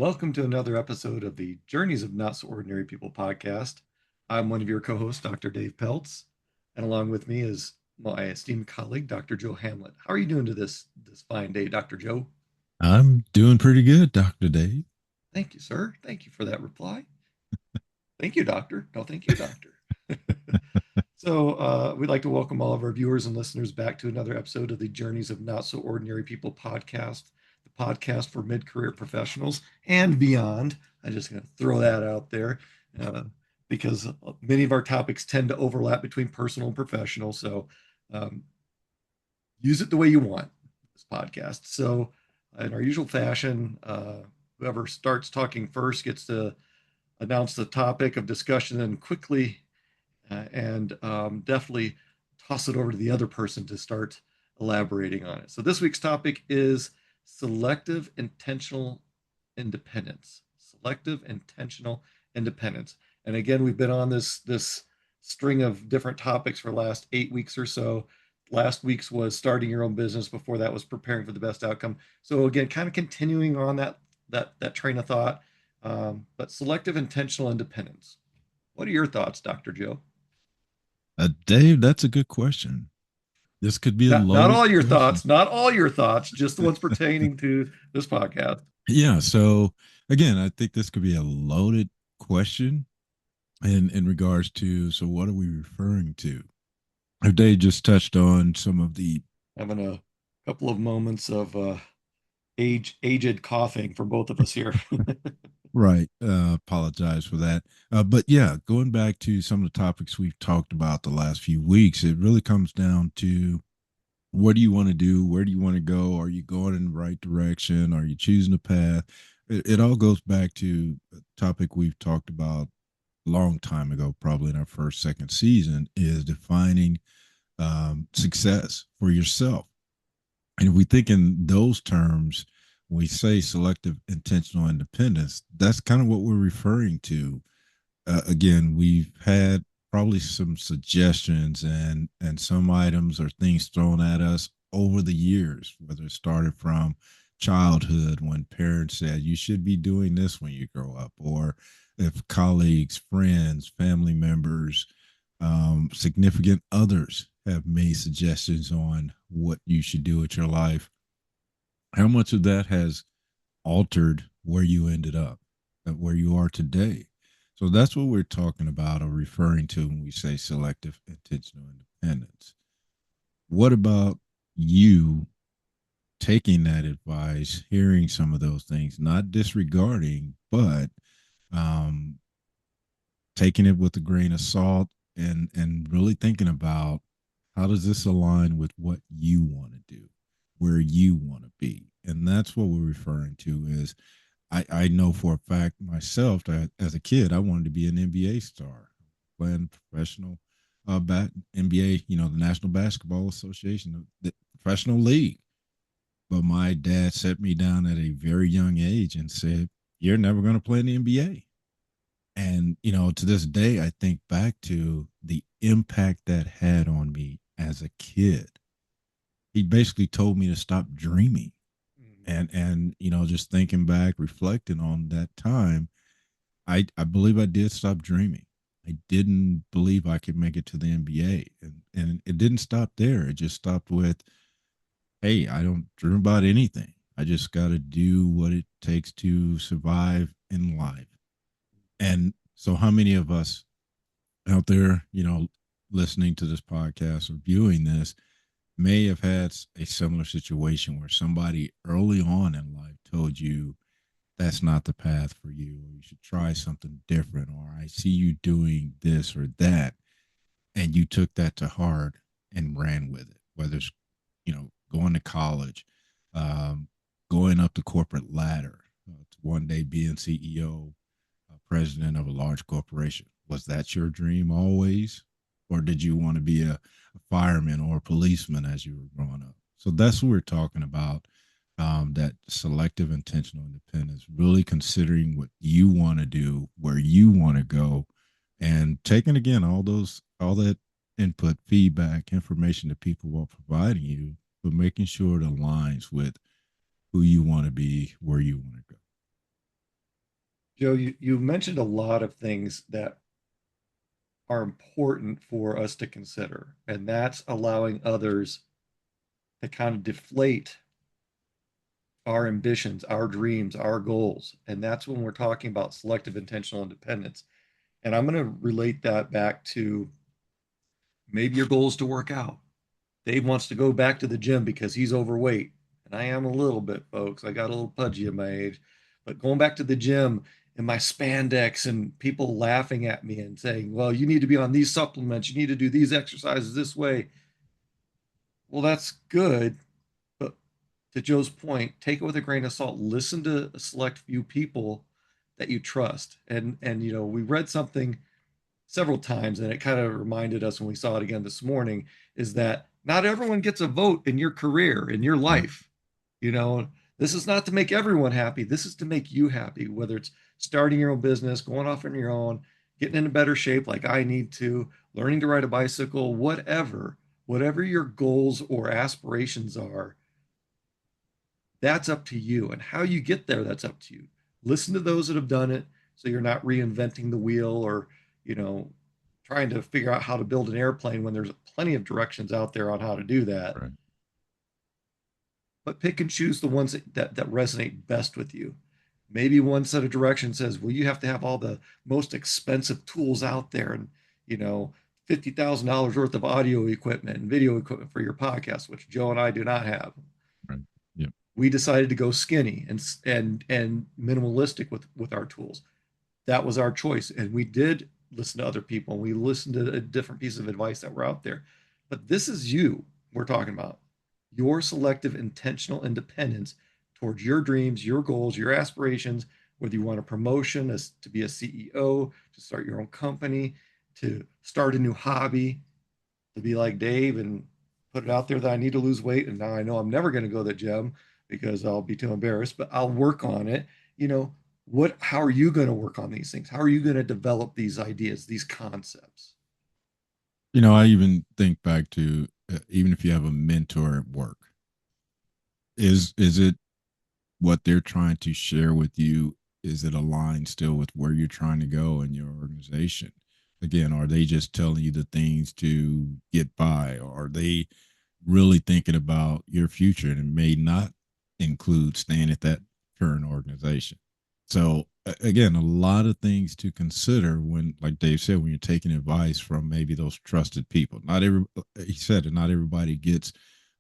Welcome to another episode of the Journeys of Not So Ordinary People podcast. I'm one of your co-hosts, Dr. Dave Peltz, and along with me is my esteemed colleague, Dr. Joe Hamlett. How are you doing to this fine day, Dr. Joe? I'm doing pretty good, Dr. Dave. Thank you, sir. Thank you for that reply. Thank you, doctor. No, thank you, doctor. We'd like to welcome all of our viewers and listeners back to another episode of the Journeys of Not So Ordinary People podcast, the podcast for mid-career professionals and beyond. I'm just going to throw that out there uh, because many of our topics tend to overlap between personal and professional. So um, use it the way you want, this podcast. In our usual fashion, whoever starts talking first gets to announce the topic of discussion and quickly and definitely toss it over to the other person to start elaborating on it. So this week's topic is selective intentional independence. Selective intentional independence. And again, we've been on this string of different topics for the last 8 weeks or so. Last week's was starting your own business. Before that was preparing for the best outcome. So again, kind of continuing on that train of thought, but selective intentional independence. What are your thoughts, Dr. Joe? Dave, that's a good question. This could be a Not loaded all your question. thoughts, not all your thoughts, just the ones pertaining to this podcast. Yeah. So, again, I think this could be a loaded question in regards to what are we referring to? If Dave just touched on some of the Having a couple of moments of aged coughing from both of us here. right, apologize for that. But yeah, going back to some of the topics we've talked about the last few weeks, it really comes down to what do you want to do? Where do you want to go? Are you going in the right direction? Are you choosing a path? It all goes back to a topic we've talked about a long time ago, probably in our first, second season, is defining success for yourself. And if we think in those terms, when we say selective intentional independence, that's kind of what we're referring to. Again, we've had probably some suggestions and some items or things thrown at us over the years, whether it started from childhood when parents said you should be doing this when you grow up, or if colleagues, friends, family members, significant others have made suggestions on what you should do with your life. How much of that has altered where you ended up and where you are today? So that's what we're talking about or referring to when we say selective intentional independence. What about you taking that advice, hearing some of those things, not disregarding, but um, taking it with a grain of salt and really thinking about how does this align with what you want to do, where you want to be? And that's what we're referring to is I know for a fact myself that as a kid, I wanted to be an NBA star, playing professional NBA, the National Basketball Association, the professional league. But my dad set me down at a very young age and said, "You're never going to play in the NBA." And, to this day, I think back to the impact that had on me as a kid. He basically told me to stop dreaming and just thinking back reflecting on that time, I believe I did stop dreaming. I didn't believe I could make it to the NBA, and it didn't stop there. It just stopped with, hey, I don't dream about anything. I just got to do what it takes to survive in life. And so how many of us out there, listening to this podcast or viewing this may have had a similar situation where somebody early on in life told you that's not the path for you, or you should try something different, or I see you doing this or that, and you took that to heart and ran with it, whether it's, going to college, um, going up the corporate ladder, to one day being CEO, president of a large corporation. Was that your dream always? Or did you want to be a fireman or a policeman as you were growing up? So that's what we're talking about. That selective intentional independence, really considering what you want to do, where you want to go, and taking again all that input, feedback, information that people are providing you, but making sure it aligns with who you want to be, where you want to go. Joe, you mentioned a lot of things that are important for us to consider, and that's allowing others to kind of deflate our ambitions, our dreams, our goals. And that's when we're talking about selective intentional independence. And I'm going to relate that back to maybe your goal is to work out. Dave wants to go back to the gym because he's overweight. And I am a little bit, folks. I got a little pudgy at my age. But going back to the gym in my spandex and people laughing at me and saying, well, you need to be on these supplements. You need to do these exercises this way. Well, that's good. But to Joe's point, take it with a grain of salt. Listen to a select few people that you trust. And we read something several times, and it kind of reminded us when we saw it again this morning, is that not everyone gets a vote in your career, in your Right. life. You know, this is not to make everyone happy. This is to make you happy, whether it's starting your own business, going off on your own, getting into better shape like I need to, learning to ride a bicycle, whatever your goals or aspirations are, that's up to you. And how you get there, that's up to you. Listen to those that have done it so you're not reinventing the wheel or, you know, trying to figure out how to build an airplane when there's plenty of directions out there on how to do that. Right. But pick and choose the ones that resonate best with you. Maybe one set of directions says, well, you have to have all the most expensive tools out there and, you know, $50,000 worth of audio equipment and video equipment for your podcast, which Joe and I do not have. Right. Yeah. We decided to go skinny and minimalistic with our tools. That was our choice, and we did listen to other people, and we listened to a different piece of advice that were out there. But this is you we're talking about, your selective intentional independence towards your dreams, your goals, your aspirations, whether you want a promotion as to be a CEO, to start your own company, to start a new hobby, to be like Dave and put it out there that I need to lose weight. And now I know I'm never going to go to the gym because I'll be too embarrassed, but I'll work on it. You know, how are you going to work on these things? How are you going to develop these ideas, these concepts? I even think back to even if you have a mentor at work, is it what they're trying to share with you, is it aligned still with where you're trying to go in your organization? Again, are they just telling you the things to get by, or are they really thinking about your future, and it may not include staying at that current organization? So again, a lot of things to consider when, like Dave said, when you're taking advice from maybe those trusted people. Not every He said it, not everybody gets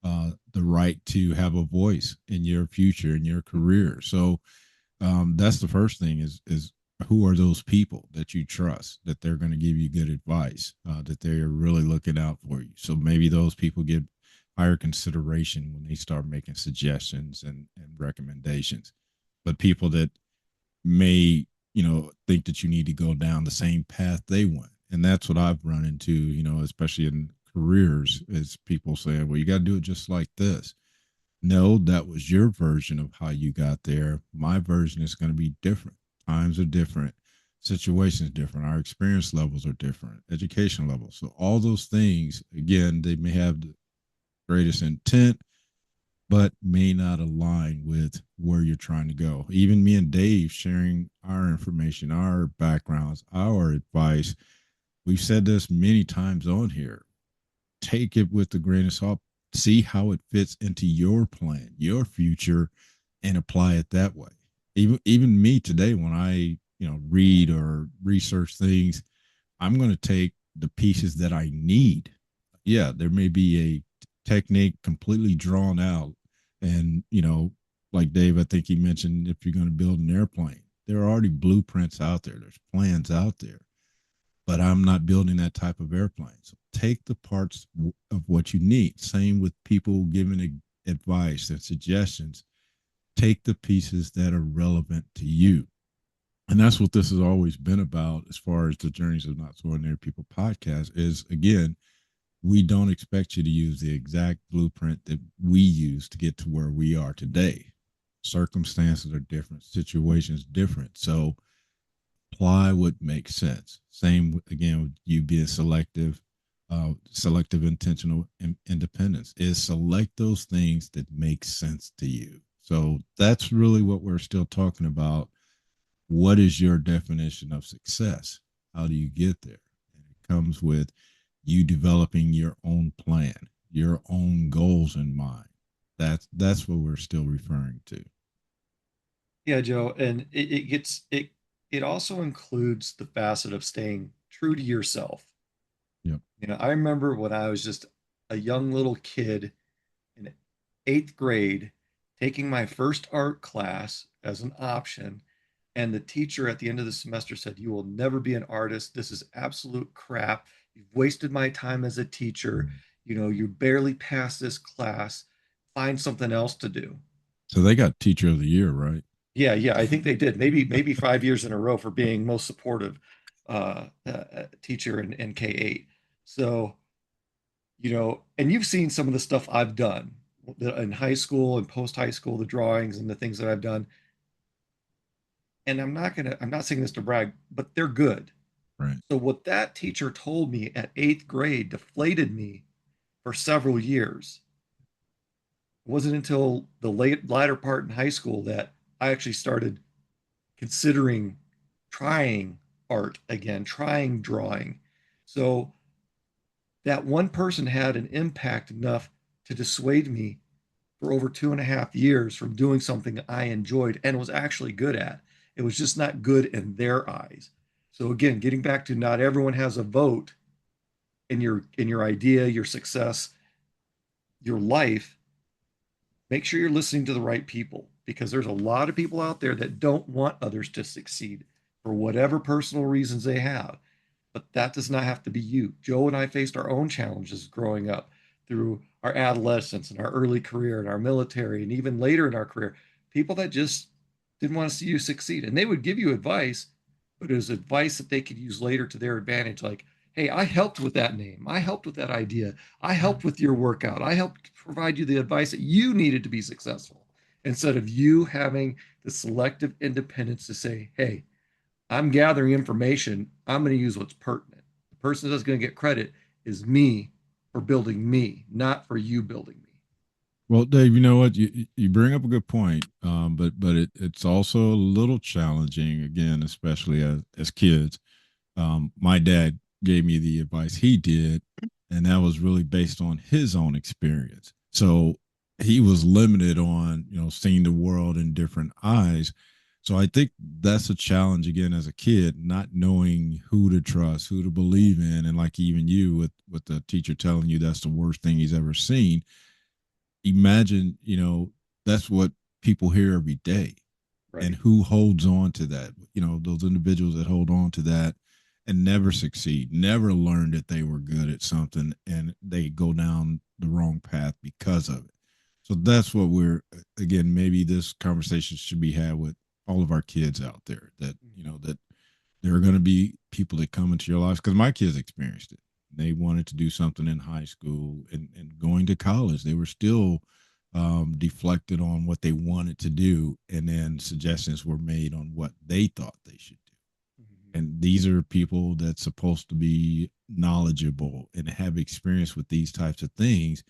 the right to have a voice in your future, in your career. So that's the first thing, is who are those people that you trust, that they're going to give you good advice, that they're really looking out for you. So maybe those people get higher consideration when they start making suggestions and recommendations. But people that may, think that you need to go down the same path they went. And that's what I've run into, especially in careers, is people saying, well, you got to do it just like this. No, that was your version of how you got there. My version is going to be different. Times are different, situations different, our experience levels are different, education levels. So all those things, again, they may have the greatest intent, but may not align with where you're trying to go. Even me and Dave sharing our information, our backgrounds, our advice, we've said this many times on here. Take it with a grain of salt, see how it fits into your plan, your future, and apply it that way. Even me today, when I read or research things, I'm going to take the pieces that I need. Yeah, there may be a technique completely drawn out, and like Dave, I think he mentioned, if you're going to build an airplane, there are already blueprints out there. There's plans out there, but I'm not building that type of airplane. So take the parts of what you need. Same with people giving advice and suggestions. Take the pieces that are relevant to you. And that's what this has always been about, as far as the Journeys of Not So Ordinary People podcast, is, again, we don't expect you to use the exact blueprint that we use to get to where we are today. Circumstances are different, situations different. So apply what makes sense. Same again with you being selective. Selective intentional independence is select those things that make sense to you. So that's really what we're still talking about what is your definition of success? How do you get there? And it comes with you developing your own plan, your own goals in mind. That's what we're still referring to. Yeah, Joe, and it also includes the facet of staying true to yourself. Yep. I remember when I was just a young little kid in eighth grade taking my first art class as an option. And the teacher at the end of the semester said, "You will never be an artist. This is absolute crap. You've wasted my time as a teacher. You barely passed this class. Find something else to do." So they got teacher of the year, right? Yeah, yeah, I think they did. Maybe 5 years in a row for being most supportive teacher in K-8. So, and you've seen some of the stuff I've done in high school and post high school, the drawings and the things that I've done. And I'm not saying this to brag, but they're good. Right. So what that teacher told me at eighth grade deflated me for several years. It wasn't until the latter part in high school that I actually started considering trying art again, trying drawing. So that one person had an impact enough to dissuade me for over 2.5 years from doing something I enjoyed and was actually good at. It was just not good in their eyes. So again, getting back to not everyone has a vote in your idea, your success, your life. Make sure you're listening to the right people because there's a lot of people out there that don't want others to succeed for whatever personal reasons they have. But that does not have to be you. Joe and I faced our own challenges growing up through our adolescence and our early career and our military and even later in our career. People that just didn't want to see you succeed. And they would give you advice, but it was advice that they could use later to their advantage. Like, hey, I helped with that name. I helped with that idea. I helped with your workout. I helped provide you the advice that you needed to be successful. Instead of you having the selective independence to say, hey, I'm gathering information. I'm going to use what's pertinent. The person that's going to get credit is me for building me, not for you building me. Well, Dave, you know what? You bring up a good point, but it's also a little challenging again, especially as kids. My dad gave me the advice he did, and that was really based on his own experience. So he was limited on seeing the world in different eyes. So I think that's a challenge again as a kid, not knowing who to trust, who to believe in, and like even you with the teacher telling you that's the worst thing he's ever seen. Imagine that's what people hear every day, and Right. who holds on to that, those individuals that hold on to that and never succeed, never learn that they were good at something, and they go down the wrong path because of it. So that's what we're, again, maybe this conversation should be had with all of our kids out there, that that there are going to be people that come into your lives, because my kids experienced it. They wanted to do something in high school, and going to college. They were still deflected on what they wanted to do, and then suggestions were made on what they thought they should do. Mm-hmm. And these are people that's supposed to be knowledgeable and have experience with these types of things,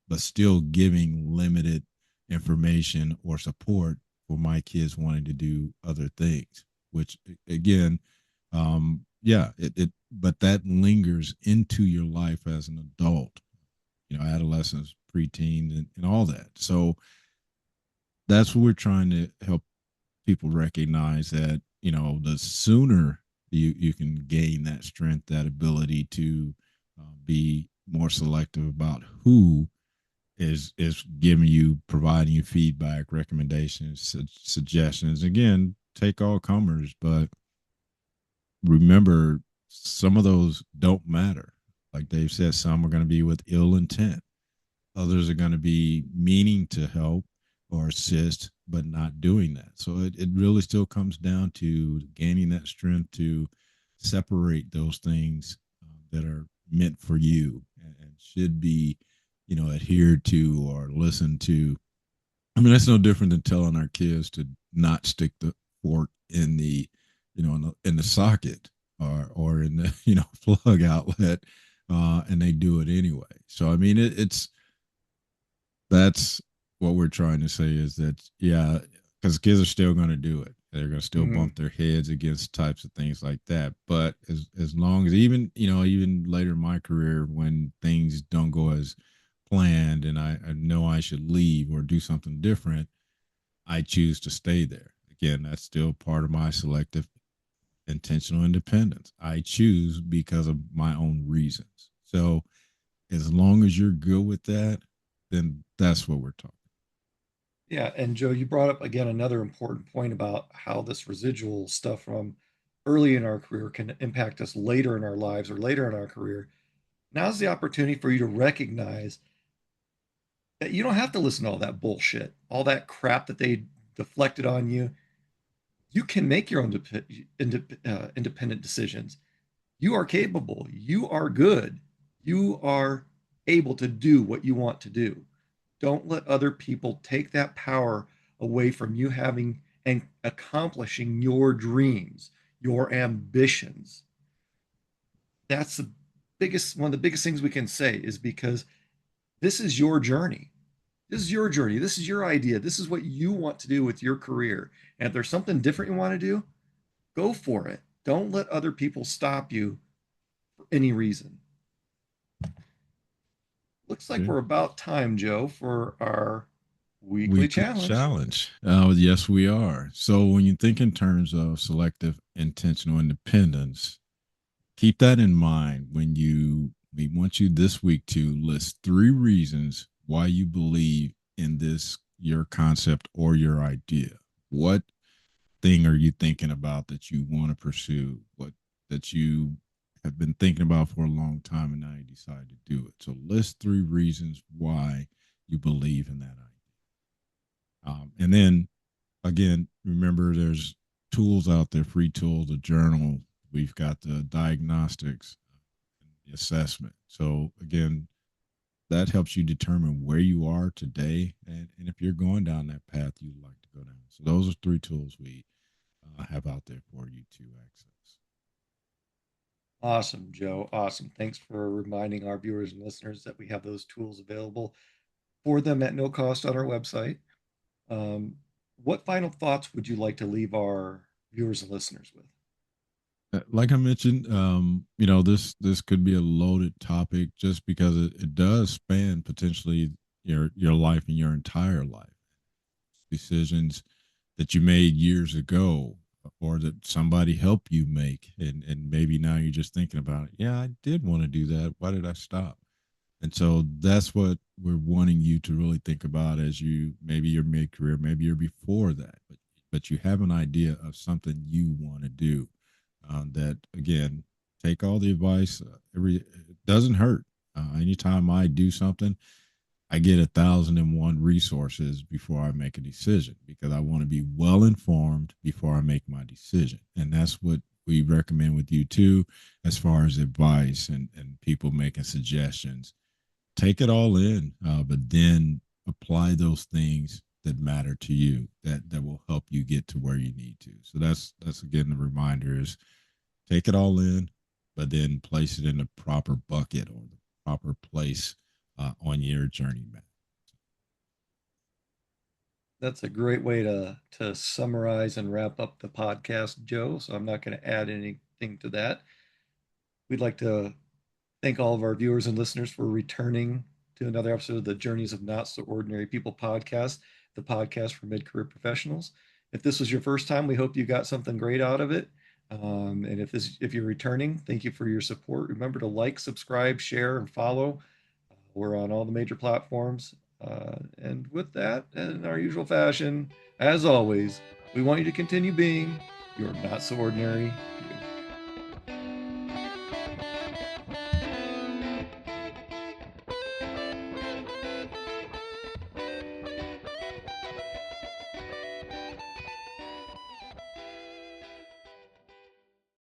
but still giving limited information or support for my kids wanting to do other things, which again, yeah, but that lingers into your life as an adult, adolescence, preteen, and all that. So that's what we're trying to help people recognize, that the sooner you can gain that strength, that ability to be more selective about who is giving you, providing you feedback, recommendations, suggestions. Again, take all comers, but remember, some of those don't matter. Like Dave said, some are going to be with ill intent. Others are going to be meaning to help or assist, but not doing that. So it really still comes down to gaining that strength to separate those things that are meant for you, and should be, adhered to or listened to. I mean, that's no different than telling our kids to not stick the fork in the, in the socket, or in the, plug outlet, and they do it anyway. So I mean, it's that's what we're trying to say, is that, yeah, because kids are still going to do it. They're going to still Mm, bump their heads against types of things like that. But as long as, even even later in my career, when things don't go as planned and I know I should leave or do something different, I choose to stay there. Again, that's still part of my selective intentional independence. I choose because of my own reasons. So as long as you're good with that, then that's what we're talking. yeah, and Joe, you brought up again another important point about how this residual stuff from early in our career can impact us later in our lives or later in our career. Now's the opportunity for you to recognize that you don't have to listen to all that bullshit, all that crap that they deflected on you. You can make your own independent decisions. You are capable. You are good. You are able to do what you want to do. Don't let other people take that power away from you having and accomplishing your dreams, your ambitions. That's the biggest one of the biggest things we can say is because this is your journey. This is your journey. This is your idea. This is what you want to do with your career. And if there's something different you want to do, go for it. Don't let other people stop you for any reason. Looks like Okay. we're about time, Joe, for our weekly Weekly challenge. challenge. Yes, we are. So when you think in terms of selective intentional independence, keep that in mind when we want you this week to list 3 reasons why you believe in this your concept or your idea. What thing are you thinking about that you want to pursue? What that you have been thinking about for a long time and now you decide to do it. So list 3 reasons why you believe in that idea. And then again, remember there's tools out there, free tools, a journal. We've got the diagnostics, the assessment. So again, that helps you determine where you are today and if you're going down that path you'd like to go down. So those are 3 tools we have out there for you to access. Awesome, Joe. Awesome. Thanks for reminding our viewers and listeners that we have those tools available for them at no cost on our website. Um, what final thoughts would you like to leave our viewers and listeners with? Like I mentioned, this could be a loaded topic just because it does span potentially your life and your entire life. Decisions that you made years ago or that somebody helped you make, and maybe now you're just thinking about it. Yeah, I did want to do that. Why did I stop? And so that's what we're wanting you to really think about as you, maybe you're mid-career, maybe you're before that, but you have an idea of something you want to do. That again, take all the advice. It doesn't hurt. Anytime I do something, I get 1,001 resources before I make a decision because I want to be well informed before I make my decision. And that's what we recommend with you too, as far as advice and people making suggestions. Take it all in, but then apply those things that matter to you that will help you get to where you need to. So that's again the reminder is take it all in, but then place it in the proper bucket or the proper place on your journey map. That's a great way to summarize and wrap up the podcast, Joe. So I'm not going to add anything to that. We'd like to thank all of our viewers and listeners for returning to another episode of the Journeys of Not So Ordinary People podcast, the podcast for mid-career professionals. If this was your first time, we hope you got something great out of it. And if you're returning, thank you for your support. Remember to like, subscribe, share, and follow. We're on all the major platforms. And with that, in our usual fashion, as always, we want you to continue being your not so ordinary